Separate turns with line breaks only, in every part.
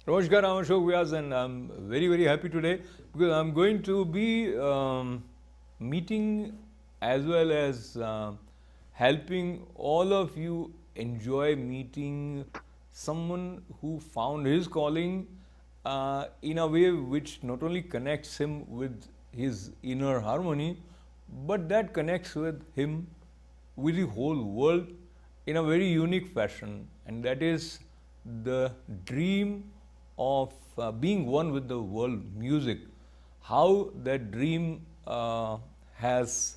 Namaskar, I'm Ashok Vyas, and I'm very, very happy today because I'm going to be meeting as well as helping all of you enjoy meeting someone who found his calling in a way which not only connects him with his inner harmony, but that connects with him with the whole world in a very unique fashion, and that is the dream of being one with the world music. How that dream has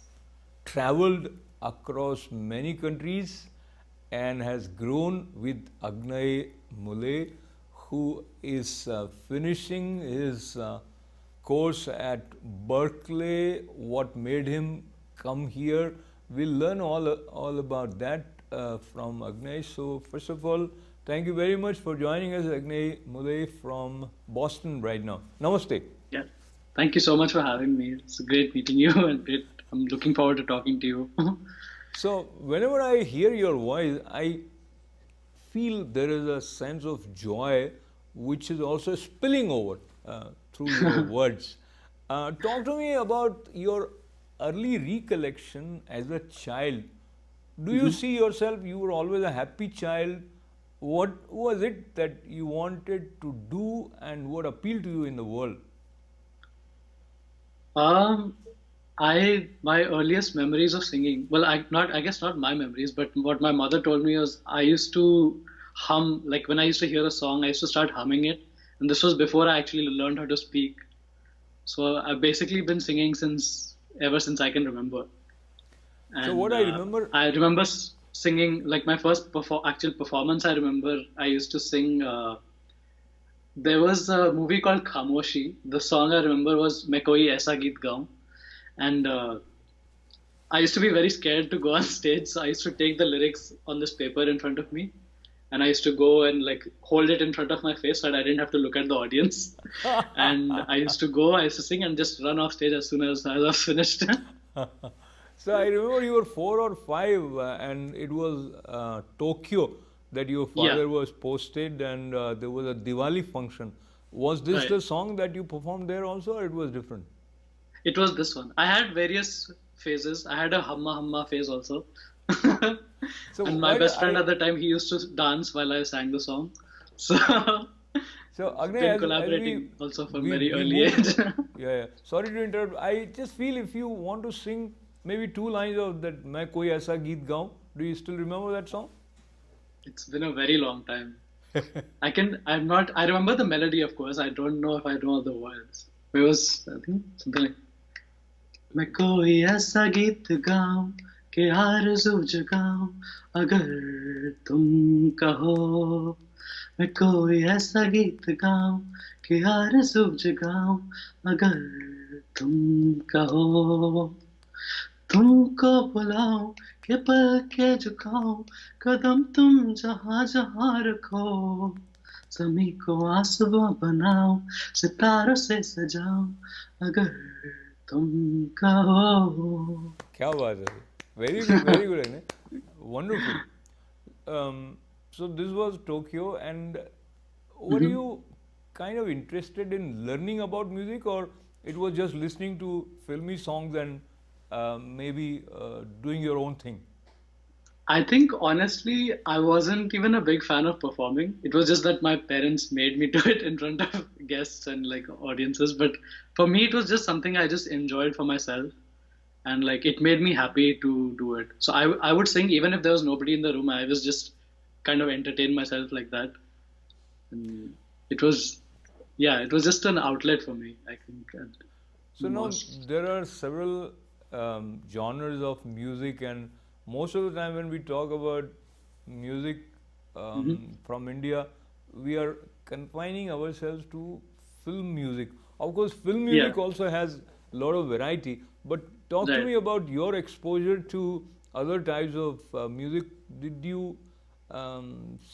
traveled across many countries and has grown with Agney Mulay, who is finishing his course at Berkeley. What made him come here? We'll learn all about that from Agney. So first of all, thank you very much for joining us, Agney Mulay from Boston right now. Namaste.
Yeah, thank you so much for having me. It's great meeting you and great. I'm looking forward to talking to you.
So whenever I hear your voice, I feel there is a sense of joy which is also spilling over through your words. Talk to me about your early recollection as a child. Do you see yourself, you were always a happy child? What was it that you wanted to do and what appealed to you in the world?
Um, my earliest memories of singing. Well, I guess not my memories, but what my mother told me was I used to hum, like when I used to hear a song, I used to start humming it, and this was before I actually learned how to speak. So I've basically been singing since ever since I can remember.
So what
And
I remember,
I remember singing like my first actual performance. I remember I used to sing. There was a movie called Khamoshi. The song I remember was "मैं कोई ऐसा गीत गाऊं," and I used to be very scared to go on stage. So I used to take the lyrics on this paper in front of me, and I used to go and like hold it in front of my face so that I didn't have to look at the audience. And I used to sing and just run off stage as soon as I was finished.
so I remember you were 4 or 5 and it was Tokyo that your
Yeah,
father was posted and there was a Diwali function. Was this
right.
the song that you performed there also or it was different?
It was this one. I had various phases. I had a Hamma Hamma phase also.
So
And my
why do
best friend
I
at the time, he used to dance while I sang the song. So,
So Agnay,
been
as
collaborating also from very
we
early
move,
age.
yeah. Sorry to interrupt. I just feel if you want to sing maybe 2 lines of that "मैं कोई ऐसा गीत गाऊं," do you still remember that song?
It's been a very long time. I remember the melody, of course. I don't know if I know the words. It was, I think, something like, मैं कोई ऐसा गीत गाऊं कि आरज़ू जगाऊं अगर तुम कहो मैं कोई ऐसा गीत गाऊं कि आरज़ू जगाऊं अगर तुम कहो तुमको बुलाऊं कि पल के झुकाऊं कदम तुम जहां जहां रखो ज़मीं को आसमां बनाऊं सितारों से सजाऊं अगर तुम कहो.
क्या बात है? Very good, Agnay. Wonderful. So this was Tokyo, and were
Mhm.
you kind of interested in learning about music, or it was just listening to filmy songs and maybe doing your own thing?
I think honestly, I wasn't even a big fan of performing. It was just that my parents made me do it in front of guests and like audiences. But for me, it was just something I just enjoyed for myself. And like it made me happy to do it. So I would sing even if there was nobody in the room. I was just kind of entertain myself like that. And it was, yeah, it was just an outlet for me, I think, at
So now
most.
there are several genres of music, and most of the time when we talk about music
Hmm.
from India, we are confining ourselves to film music. Of course, film
Yeah,
music also has a lot of variety. But talk to
right.
me about your exposure to other types of music. Did you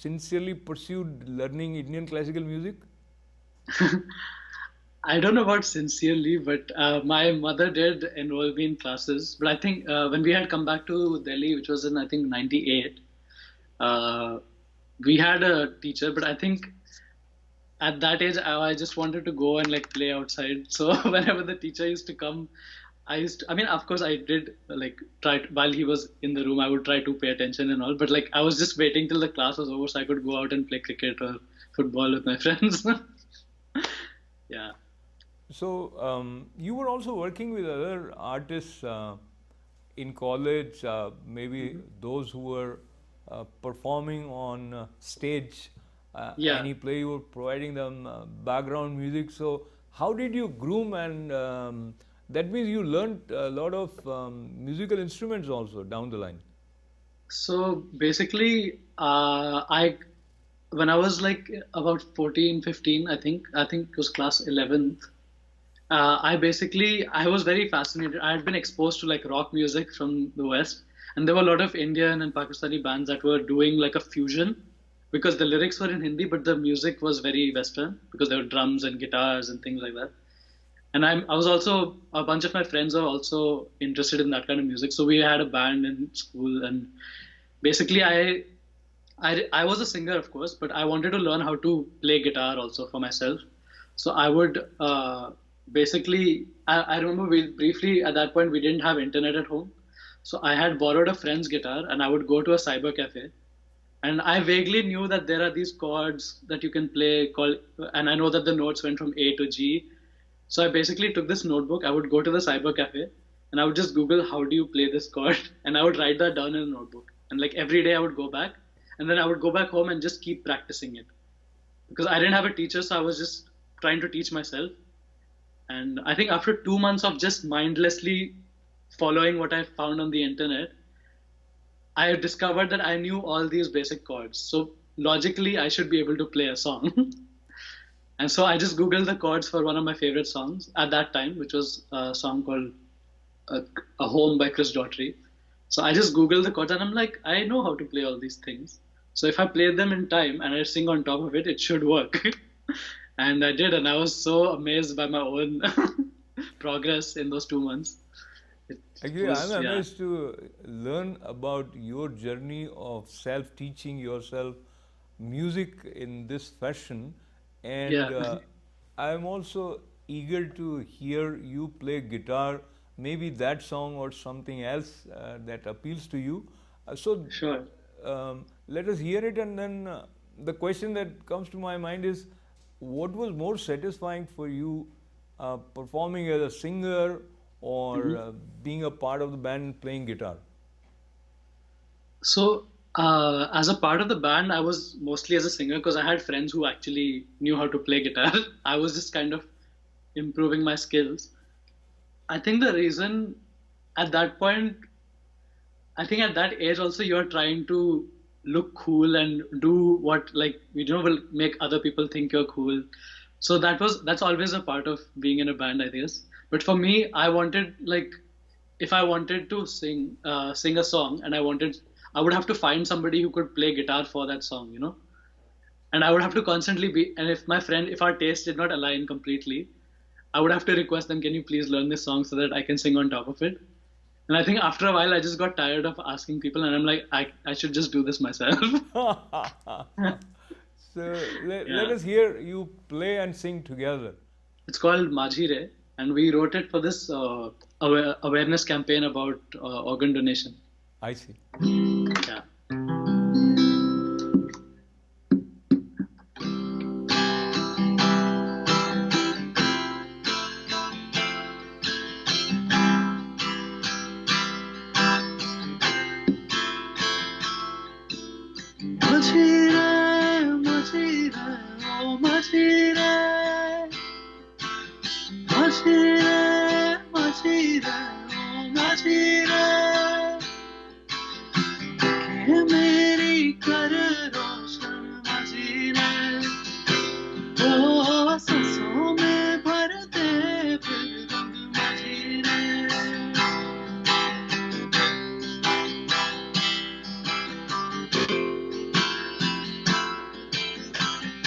sincerely pursue learning Indian classical music?
I don't know about sincerely, but my mother did enroll me in classes. But I think when we had come back to Delhi, which was in I think '98, uh, we had a teacher. But I think at that age, I just wanted to go and like play outside. So whenever the teacher used to come, I mean, of course, I did like while he was in the room, I would try to pay attention and all. But like, I was just waiting till the class was over so I could go out and play cricket or football with my friends. Yeah.
So you were also working with other artists in college, maybe those who were performing on stage.
Yeah.
Any play you were providing them background music. So how did you groom, and that means you learned a lot of musical instruments also down the line.
So basically, I when I was like about 14, 15, I think it was class 11th. I was very fascinated. I had been exposed to like rock music from the West, and there were a lot of Indian and Pakistani bands that were doing like a fusion because the lyrics were in Hindi, but the music was very Western because there were drums and guitars and things like that. And I was also a bunch of my friends are also interested in that kind of music, so we had a band in school, and basically I was a singer, of course, but I wanted to learn how to play guitar also for myself. So I would basically, I remember we briefly at that point we didn't have internet at home. So I had borrowed a friend's guitar and I would go to a cyber cafe. And I vaguely knew that there are these chords that you can play called, and I know that the notes went from A to G. So I basically took this notebook. I would go to the cyber cafe and I would just Google how do you play this chord, and I would write that down in a notebook. And like every day I would go back, and then I would go back home and just keep practicing it because I didn't have a teacher, so I was just trying to teach myself. And I think after 2 months of just mindlessly following what I found on the internet, I discovered that I knew all these basic chords. So logically, I should be able to play a song. And so I just Googled the chords for one of my favorite songs at that time, which was a song called uh, A Home by Chris Daughtry. So I just Googled the chords and I'm like, I know how to play all these things. So if I play them in time and I sing on top of it, it should work. And I did, and I was so amazed by my own progress in those 2 months. It
Actually, I'm
was, yeah,
amazed to learn about your journey of self teaching yourself music in this fashion, and
yeah.
I'm also eager to hear you play guitar, maybe that song or something else that appeals to you. So
Sure.
let us hear it, and then the question that comes to my mind is what was more satisfying for you, performing as a singer or
Mhm.
being a part of the band playing guitar?
So, as a part of the band, I was mostly as a singer because I had friends who actually knew how to play guitar. I was just kind of improving my skills. I think the reason at that point, I think at that age also you're trying to look cool and do what like will make other people think you're cool. So that's always a part of being in a band, I guess. But for me, I wanted like if I wanted to sing a song and I would have to find somebody who could play guitar for that song. And I would have to constantly be, and if our taste did not align completely, I would have to request them, can you please learn this song so that I can sing on top of it? And I think after a while, I just got tired of asking people, and I'm like, I should just do this myself.
So let
Yeah.
us hear you play and sing together.
It's called Majhire, and we wrote it for this awareness campaign about organ donation.
I see.
Yeah. Majhire, Majhire, oh Majhire, Majhire, Majhire, oh Majhire, ke meri kar roshan Majhire, oh सांसों में भर दे फिर रंग Majhire.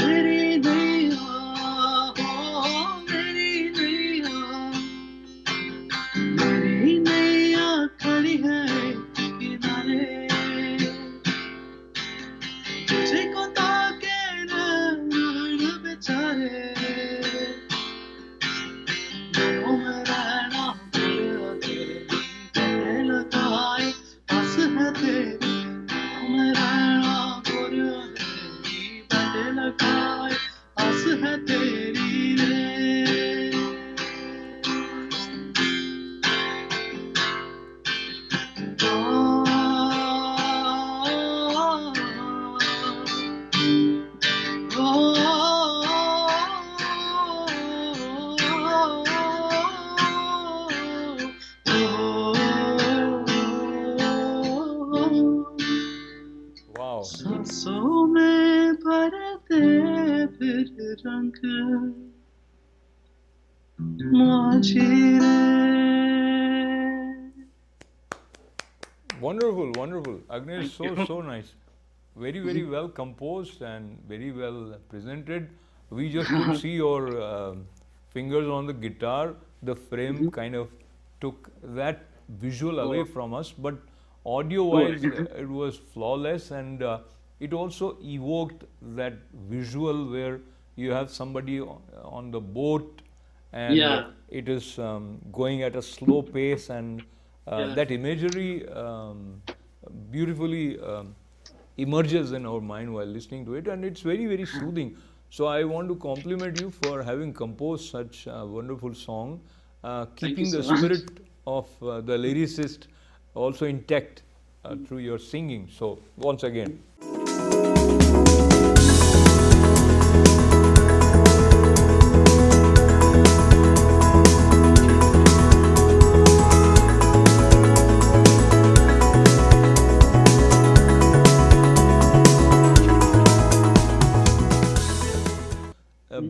मेरी नैया हो मेरी नैया मेरी नैया खड़ी है किनारे तुझको ताके नैन बेचारे
Wonderful, wonderful. Agney is
Thank you.
so nice. Very well composed and very well presented. We just could see your fingers on the guitar. The frame kind of took that visual away
Oh,
from us, but audio-wise, it was flawless, and it also evoked that visual where you have somebody on the boat and
yeah,
it is going at a slow pace, and
yeah.
that imagery beautifully emerges in our mind while listening to it, and it's very soothing. So I want to compliment you for having composed such a wonderful song,
Thank you
keeping the
so much.
spirit of the lyricist also intact through your singing. So once again.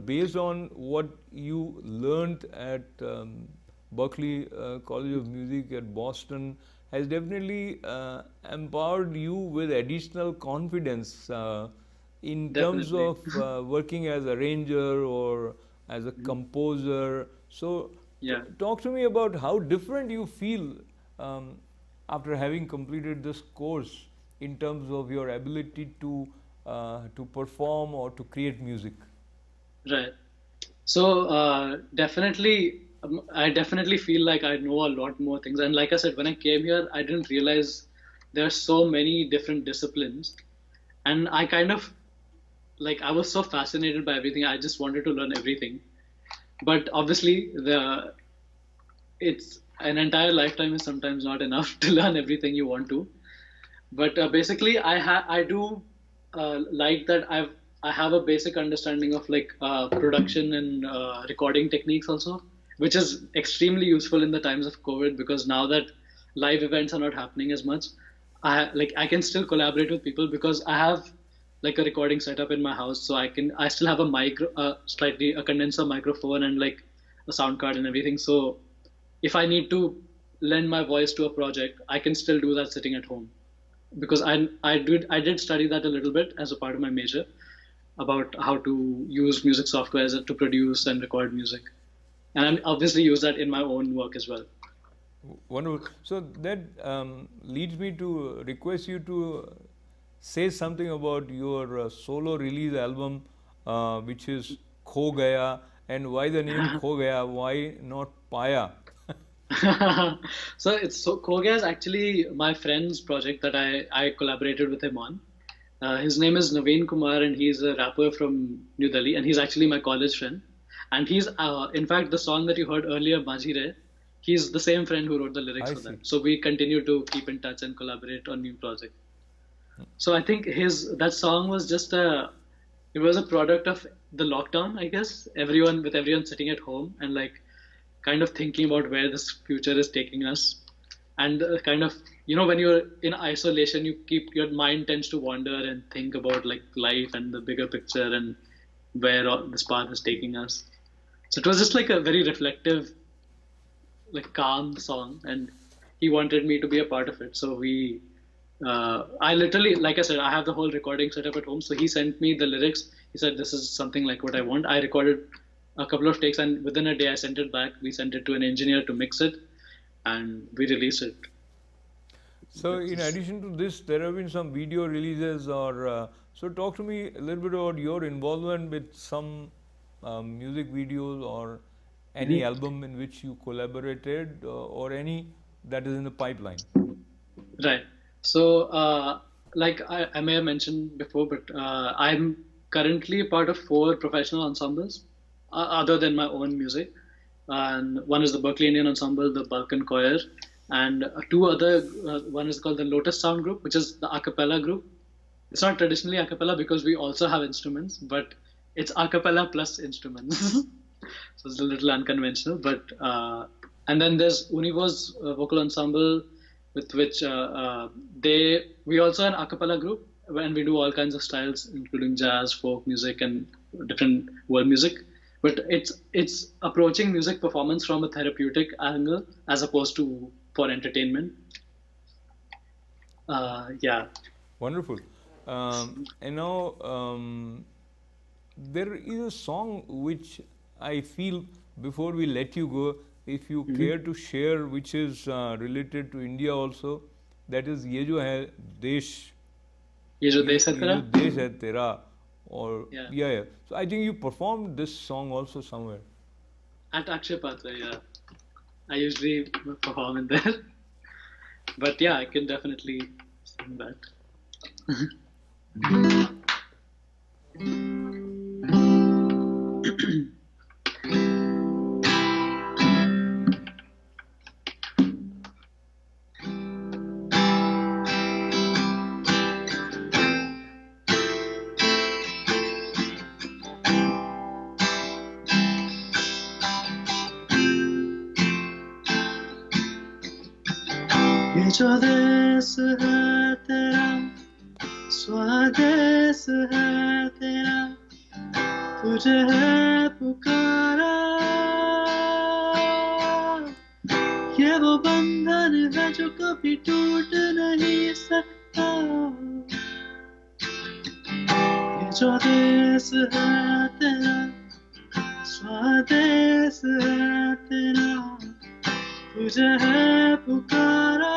Based on what you learned at Berklee College of Music at Boston, has definitely empowered you with additional confidence in terms
Definitely.
of working as a arranger or as a composer. So,
Yeah.
talk to me about how different you feel um, after having completed this course in terms of your ability to perform or to create music.
Right. So definitely, I definitely feel like I know a lot more things. And like I said, when I came here, I didn't realize there are so many different disciplines, and I kind of like I was so fascinated by everything. I just wanted to learn everything. But obviously, the it's an entire lifetime is sometimes not enough to learn everything you want to. But basically, I do like that I have a basic understanding of like production and recording techniques also, which is extremely useful in the times of COVID because now that live events are not happening as much, I can still collaborate with people because I have like a recording setup in my house, so I still have a slightly a condenser microphone and like a sound card and everything. So if I need to lend my voice to a project, I can still do that sitting at home because I did study that a little bit as a part of my major about how to use music software to produce and record music, and I obviously use that in my own work as well.
Wonderful. So that leads me to request you to say something about your solo release album, which is Kho Gaya, and why the name Kho Gaya? Why not Paya?
So Koga is actually my friend's project that I collaborated with him on. His name is Naveen Kumar, and he's a rapper from New Delhi, and he's actually my college friend. And he's, in fact, the song that you heard earlier, Majire, he's the same friend who wrote the lyrics
I
for that.
see.
So we continue to keep in touch and collaborate on new projects. So I think his that song was just it was a product of the lockdown, I guess. Everyone sitting at home and like kind of thinking about where this future is taking us, and kind of when you're in isolation, your mind tends to wander and think about like life and the bigger picture and where this path is taking us. So it was just like a very reflective, like calm song, and he wanted me to be a part of it. So I literally, like I said, I have the whole recording set up at home. So he sent me the lyrics. He said, "This is something like what I want." I recorded a couple of takes, and within a day, I sent it back. We sent it to an engineer to mix it, and we released it.
So, in addition to this, there have been some video releases, or so. Talk to me a little bit about your involvement with some music videos or any
Mhm.
album in which you collaborated, or any that is in the pipeline.
Right. So, like I may have mentioned before, but I'm currently part of 4 professional ensembles, other than my own music. And one is the Berkeley Indian Ensemble, the Balkan Choir, and two other. One is called the Lotus Sound Group, which is the a cappella group. It's not traditionally a cappella because we also have instruments, but it's a cappella plus instruments. So it's a little unconventional. But and then there's Univo's vocal ensemble, with which we also an a cappella group, and we do all kinds of styles, including jazz, folk music, and different world music, but it's approaching music performance from a therapeutic angle as opposed to for entertainment. Yeah.
Wonderful. And now there is a song which I feel before we let you go, if you
Hmm.
care to share, which is related to India also, that is ये जो है देश
ये जो देश है
ये
तेरा.
जो देश है तेरा, or
Yeah.
yeah. So I think you performed this song also somewhere.
At Akshay Patra, yeah. I usually perform in there. But yeah, I can definitely sing that. ये जो देश है तेरा, स्वदेश है तेरा, तुझे है पुकारा. ये वो बंधन है जो कभी टूट नहीं सकता. ये जो देश है तेरा, स्वदेश है तेरा, तुझे है पुकारा.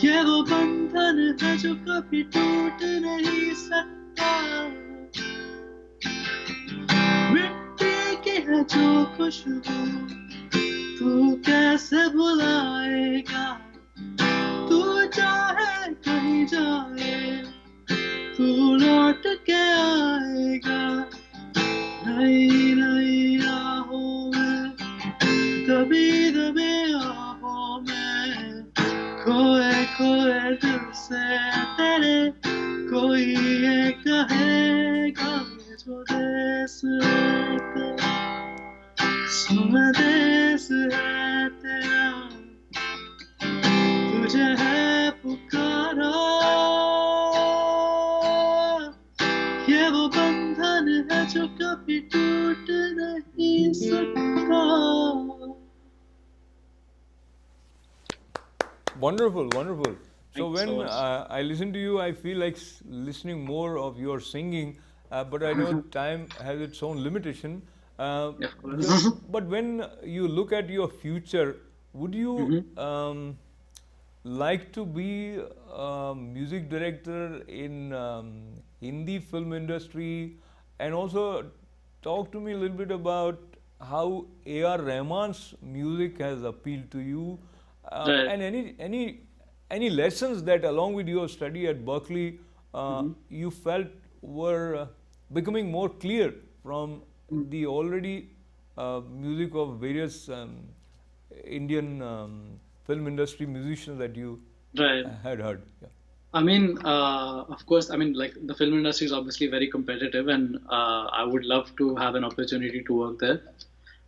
ये वो बंधन है जो कभी टूट नहीं सकता. मिट्टी की है जो खुशबू तू कैसे भुलाएगा. तू चाहे कहीं जाए तू लौट के आएगा. नई नई राहों में दबी दबी आहों में खोए खोए दिल से तेरे कोई ये कहेगा. ये जो देश है तेरा, स्वदेश है तेरा, तुझे है पुकारा. ये वो बंधन है जो कभी टूट नहीं सकता.
Wonderful, wonderful. So
Thank you so
when
much.
I listen to you, I feel like listening more of your singing, but I know time has its own limitation.
Of course.
But when you look at your future, would you like to be a music director in Hindi film industry, and also talk to me a little bit about how A.R. Rahman's music has appealed to you,
Right.
and any lessons that along with your study at Berkeley you felt were becoming more clear from the already music of various Indian film industry musicians that you
Right.
had heard. Yeah.
I mean, of course, I mean, like the film industry is obviously very competitive, and I would love to have an opportunity to work there.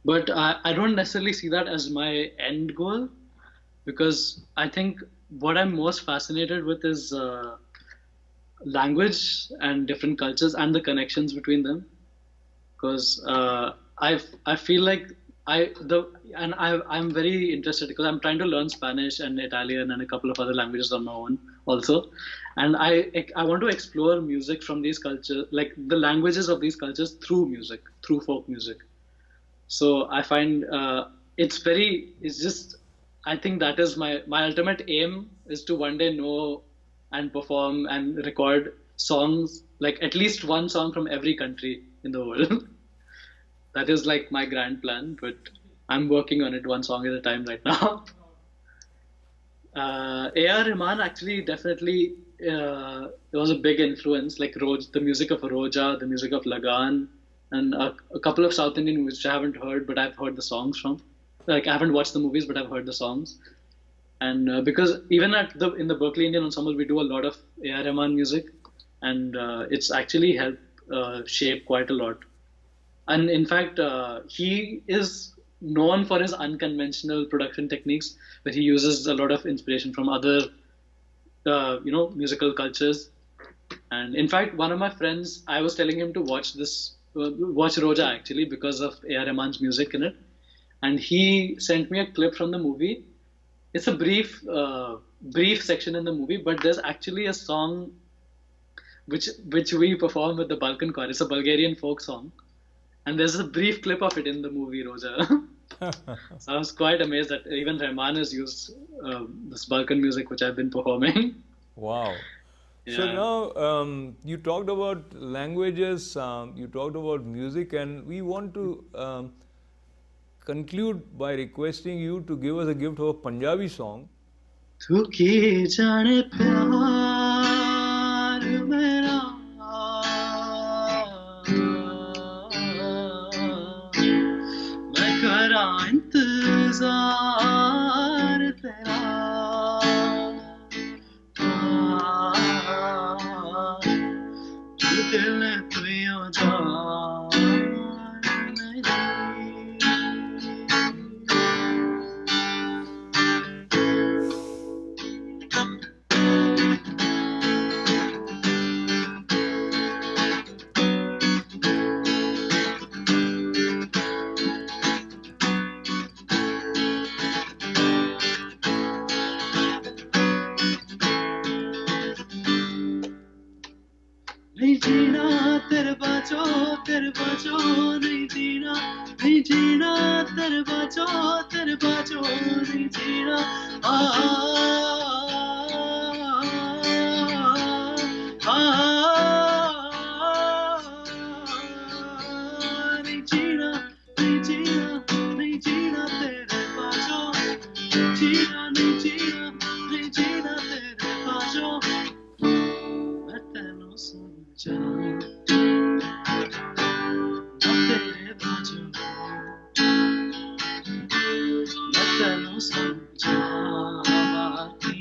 But I don't necessarily see that as my end goal, because I think what I'm most fascinated with is language and different cultures and the connections between them. Because I feel like I'm very interested because I'm trying to learn Spanish and Italian and a couple of other languages on my own also, and I want to explore music from these cultures, like the languages of these cultures through music, through folk music. So I find it's just, I think that is my ultimate aim, is to one day know and perform and record songs, like at least one song from every country in the world. That is like my grand plan, but I'm working on it one song at a time right now. A.R. Rahman actually definitely was a big influence, like the music of Roja, the music of Lagan, and a couple of South Indian movies which I haven't heard, but I've heard the songs from. Like I haven't watched the movies, but I've heard the songs. And because even in the Berkeley Indian Ensemble, we do a lot of A.R. Rahman music, and it's actually helped shape quite a lot. And in fact, he is known for his unconventional production techniques, where he uses a lot of inspiration from other, musical cultures. And in fact, one of my friends, I was telling him to watch watch Roja actually because of A.R. Rahman's music in it. And he sent me a clip from the movie. It's a brief section in the movie, but there's actually a song which we perform with the Balkan Choir. It's a Bulgarian folk song, and there's a brief clip of it in the movie Roja. So I was quite amazed that even Rahman has used this Balkan music which I've been performing.
Wow. So
Yeah.
now you talked about languages, you talked about music, and we want to conclude by requesting you to give us a gift of a Punjabi song.
तू की जाने प्यार मेरा मैं करा इंतजार तेरा तू दिल तू यो जान नहीं जीना तेरे बाजो नहीं जीना नहीं जीना तेरे बाजो नहीं जीना आ नहीं जीना नहीं जीना नहीं जीना तेरे बाजो जीना नहीं जीना नहीं जीना तेरे बाजो मैं तेनू समझा ना तेरे बाजो मैं तेनू समझा बाकी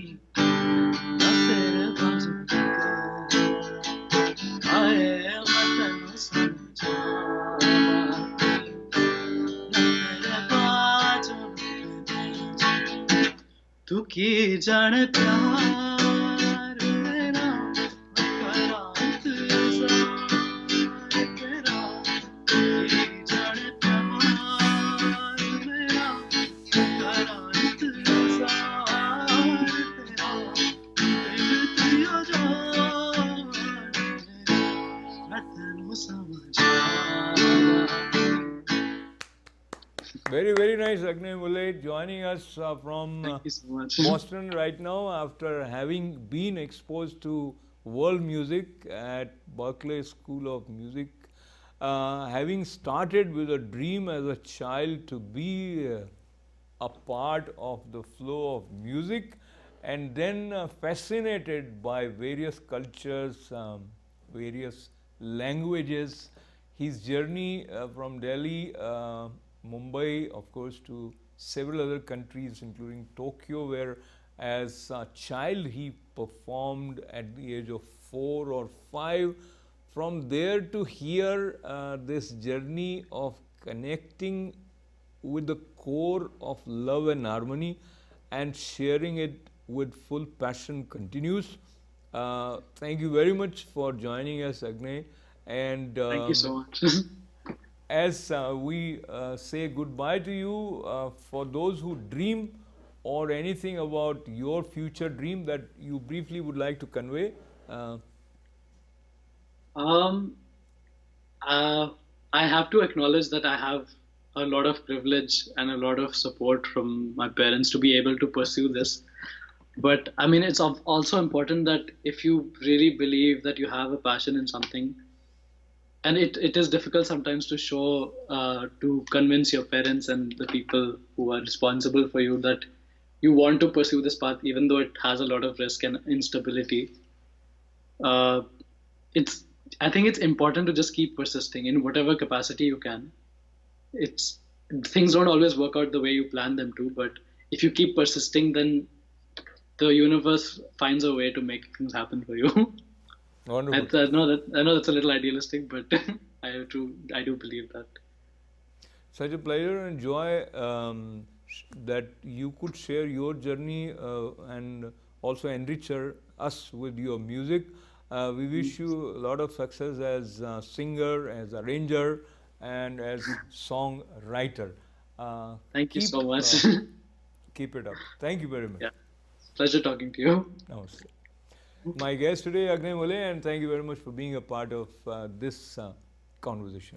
ना तेरे बाजो आए मैं तेनू समझा बाकी ना तेरे बाजो तू की जाने प्यार मेरा मैं करा इंतजार तेरा तू की जाने प्यार मेरा मैं करा इंतजार तेरा दिल तू यो जान मैं तेनू समझा
Very, very nice, Agney Mulay, joining us from
Thank you so much.
Boston right now after having been exposed to world music at Berklee School of Music, having started with a dream as a child to be a part of the flow of music, and then fascinated by various cultures, various languages. His journey from Delhi, Mumbai, of course, to several other countries, including Tokyo, where as a child he performed at the age of 4 or 5. From there to here, this journey of connecting with the core of love and harmony and sharing it with full passion continues. Thank you very much for joining us, Agney. And
Thank you so much.
as we say goodbye to you, for those who dream or anything about your future dream that you briefly would like to convey.
Um, I have to acknowledge that I have a lot of privilege and a lot of support from my parents to be able to pursue this. But I mean, it's also important that if you really believe that you have a passion in something, and it is difficult sometimes to show, to convince your parents and the people who are responsible for you that you want to pursue this path, even though it has a lot of risk and instability. Uh, it's I think it's important to just keep persisting in whatever capacity you can. It's Things don't always work out the way you plan them to, but if you keep persisting, then the universe finds a way to make things happen for you.
Wonderful.
I know that's a little idealistic, but I do believe that.
Such a pleasure and joy that you could share your journey and also enrich us with your music. We wish you a lot of success as a singer, as arranger, and as songwriter.
Thank you
Keep
so much.
keep it up. Thank you very much.
Yeah, pleasure talking to you.
Namaste. My guest today, Agney Mulay, and thank you very much for being a part of this conversation.